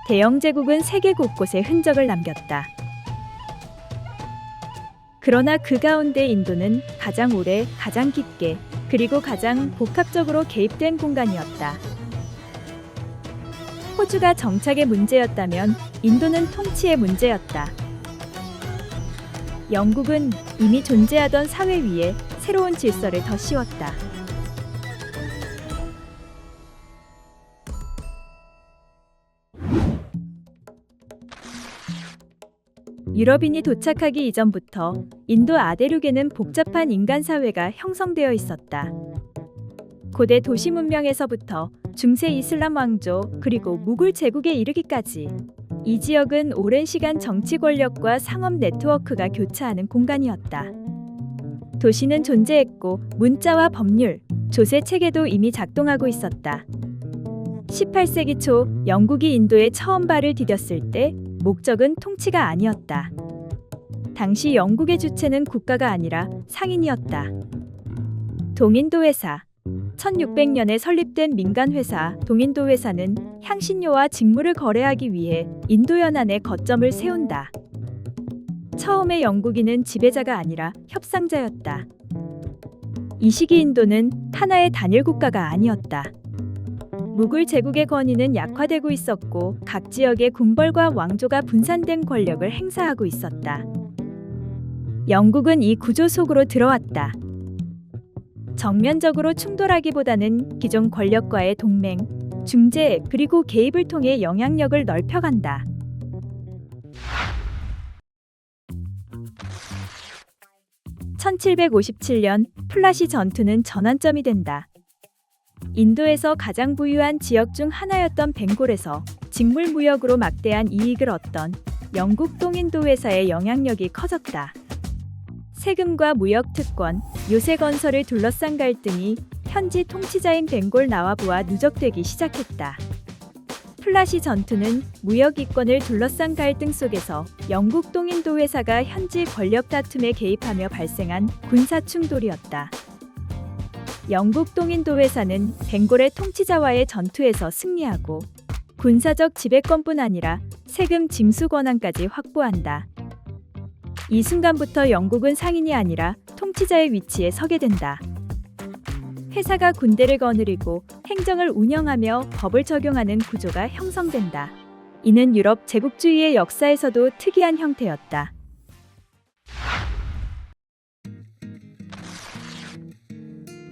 대영 제국은 세계 곳곳에 흔적을 남겼다. 그러나 그 가운데 인도는 가장 오래, 가장 깊게, 그리고 가장 복합적으로 개입된 공간이었다. 호주가 정착의 문제였다면 인도는 통치의 문제였다. 영국은 이미 존재하던 사회 위에 새로운 질서를 더 씌웠다. 유럽인이 도착하기 이전부터 인도 아대륙에는 복잡한 인간 사회가 형성되어 있었다. 고대 도시 문명에서부터 중세 이슬람 왕조 그리고 무굴 제국에 이르기까지 이 지역은 오랜 시간 정치 권력과 상업 네트워크가 교차하는 공간이었다. 도시는 존재했고 문자와 법률, 조세 체계도 이미 작동하고 있었다. 18세기 초 영국이 인도에 처음 발을 디뎠을 때 목적은 통치가 아니었다. 당시 영국의 주체는 국가가 아니라 상인이었다. 동인도 회사 1600년에 설립된 민간 회사 동인도 회사는 향신료와 직물을 거래하기 위해 인도 연안에 거점을 세운다. 처음에 영국인은 지배자가 아니라 협상자였다. 이 시기 인도는 하나의 단일 국가가 아니었다. 무굴 제국의 권위는 약화되고 있었고 각 지역의 군벌과 왕조가 분산된 권력을 행사하고 있었다. 영국은 이 구조 속으로 들어왔다. 정면적으로 충돌하기보다는 기존 권력과의 동맹, 중재 그리고 개입을 통해 영향력을 넓혀간다. (1757년) 플라시 전투는 전환점이 된다. 인도에서 가장 부유한 지역 중 하나였던 벵골에서 직물 무역으로 막대한 이익을 얻던 영국 동인도 회사의 영향력이 커졌다. 세금과 무역 특권, 요새 건설을 둘러싼 갈등이 현지 통치자인 벵골 나와부와 누적되기 시작했다. 플라시 전투는 무역 이권을 둘러싼 갈등 속에서 영국 동인도 회사가 현지 권력 다툼에 개입하며 발생한 군사 충돌이었다. 영국 동인도 회사는 벵골의 통치자와의 전투에서 승리하고 군사적 지배권뿐 아니라 세금 징수 권한까지 확보한다. 이 순간부터 영국은 상인이 아니라 통치자의 위치에 서게 된다. 회사가 군대를 거느리고 행정을 운영하며 법을 적용하는 구조가 형성된다. 이는 유럽 제국주의의 역사에서도 특이한 형태였다.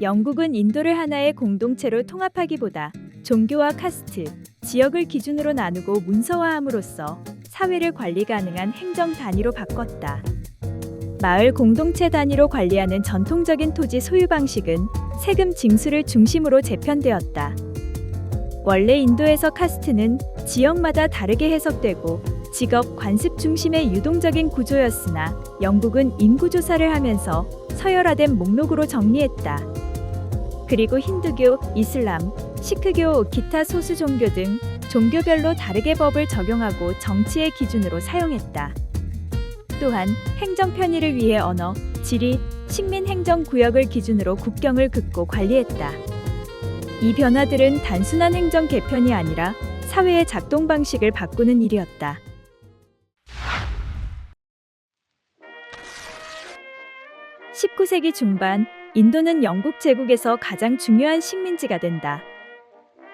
영국은 인도를 하나의 공동체로 통합하기보다 종교와 카스트, 지역을 기준으로 나누고 문서화함으로써 사회를 관리 가능한 행정 단위로 바꿨다. 마을 공동체 단위로 관리하는 전통적인 토지 소유 방식은 세금 징수를 중심으로 재편되었다. 원래 인도에서 카스트는 지역마다 다르게 해석되고 직업, 관습 중심의 유동적인 구조였으나 영국은 인구조사를 하면서 서열화된 목록으로 정리했다. 그리고 힌두교, 이슬람, 시크교, 기타 소수 종교 등 종교별로 다르게 법을 적용하고 정치의 기준으로 사용했다. 또한 행정 편의를 위해 언어, 지리, 식민 행정 구역을 기준으로 국경을 긋고 관리했다. 이 변화들은 단순한 행정 개편이 아니라 사회의 작동 방식을 바꾸는 일이었다. 19세기 중반, 인도는 영국 제국에서 가장 중요한 식민지가 된다.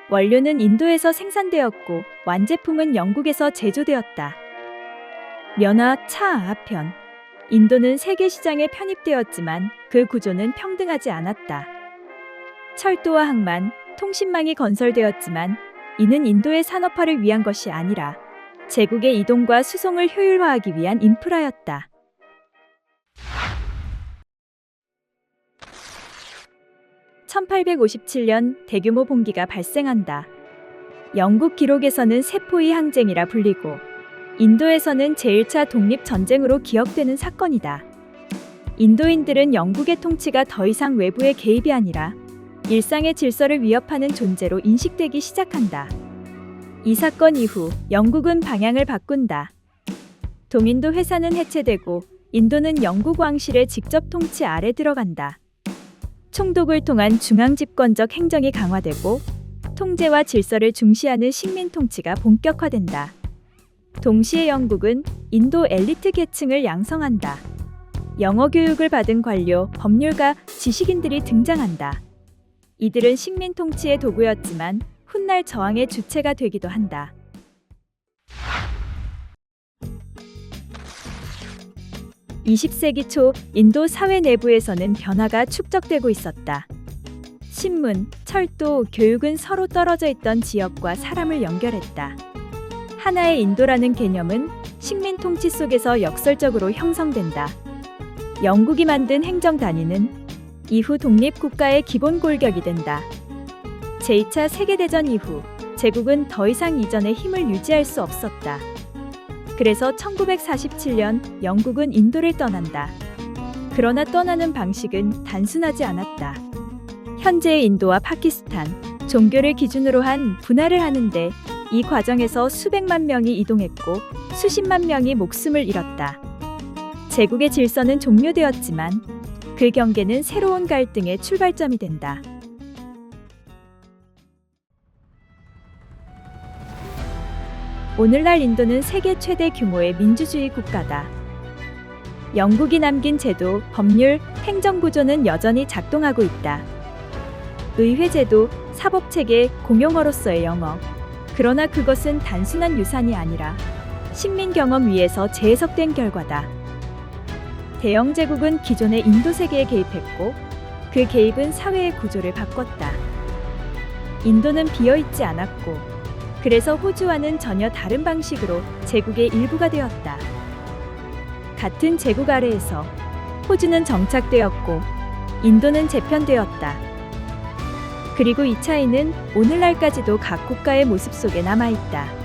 원료는 인도에서 생산되었고 완제품은 영국에서 제조되었다. 면화, 차, 아편. 인도는 세계 시장에 편입되었지만 그 구조는 평등하지 않았다. 철도와 항만, 통신망이 건설되었지만 이는 인도의 산업화를 위한 것이 아니라 제국의 이동과 수송을 효율화하기 위한 인프라였다. (1857년) 대규모 봉기가 발생한다. 영국 기록에서는 세포위 항쟁이라 불리고 인도에서는 제1차 독립전쟁으로 기억되는 사건이다. 인도인들은 영국의 통치가 더 이상 외부의 개입이 아니라 일상의 질서를 위협하는 존재로 인식되기 시작한다. 이 사건 이후 영국은 방향을 바꾼다. 동인도 회사는 해체되고 인도는 영국 왕실의 직접 통치 아래 들어간다. 총독을 통한 중앙집권적 행정이 강화되고 통제와 질서를 중시하는 식민 통치가 본격화된다. 동시에 영국은 인도 엘리트 계층을 양성한다. 영어 교육을 받은 관료, 법률가, 지식인들이 등장한다. 이들은 식민 통치의 도구였지만 훗날 저항의 주체가 되기도 한다. 20세기 초 인도 사회 내부에서는 변화가 축적되고 있었다. 신문, 철도, 교육은 서로 떨어져 있던 지역과 사람을 연결했다. 하나의 인도라는 개념은 식민 통치 속에서 역설적으로 형성된다. 영국이 만든 행정 단위는 이후 독립국가의 기본 골격이 된다. 제2차 세계대전 이후 제국은 더 이상 이전의 힘을 유지할 수 없었다. 그래서 1947년 영국은 인도를 떠난다. 그러나 떠나는 방식은 단순하지 않았다. 현재의 인도와 파키스탄, 종교를 기준으로 한 분할을 하는데 이 과정에서 수백만 명이 이동했고 수십만 명이 목숨을 잃었다. 제국의 질서는 종료되었지만 그 경계는 새로운 갈등의 출발점이 된다. 오늘날 인도는 세계 최대 규모의 민주주의 국가다. 영국이 남긴 제도, 법률, 행정구조는 여전히 작동하고 있다. 의회제도, 사법체계, 공용어로서의 영어. 그러나 그것은 단순한 유산이 아니라 식민 경험 위에서 재해석된 결과다. 대영 제국은 기존의 인도 세계에 개입했고 그 개입은 사회의 구조를 바꿨다. 인도는 비어있지 않았고 그래서 호주와는 전혀 다른 방식으로 제국의 일부가 되었다. 같은 제국 아래에서 호주는 정착되었고 인도는 재편되었다. 그리고 이 차이는 오늘날까지도 각 국가의 모습 속에 남아있다.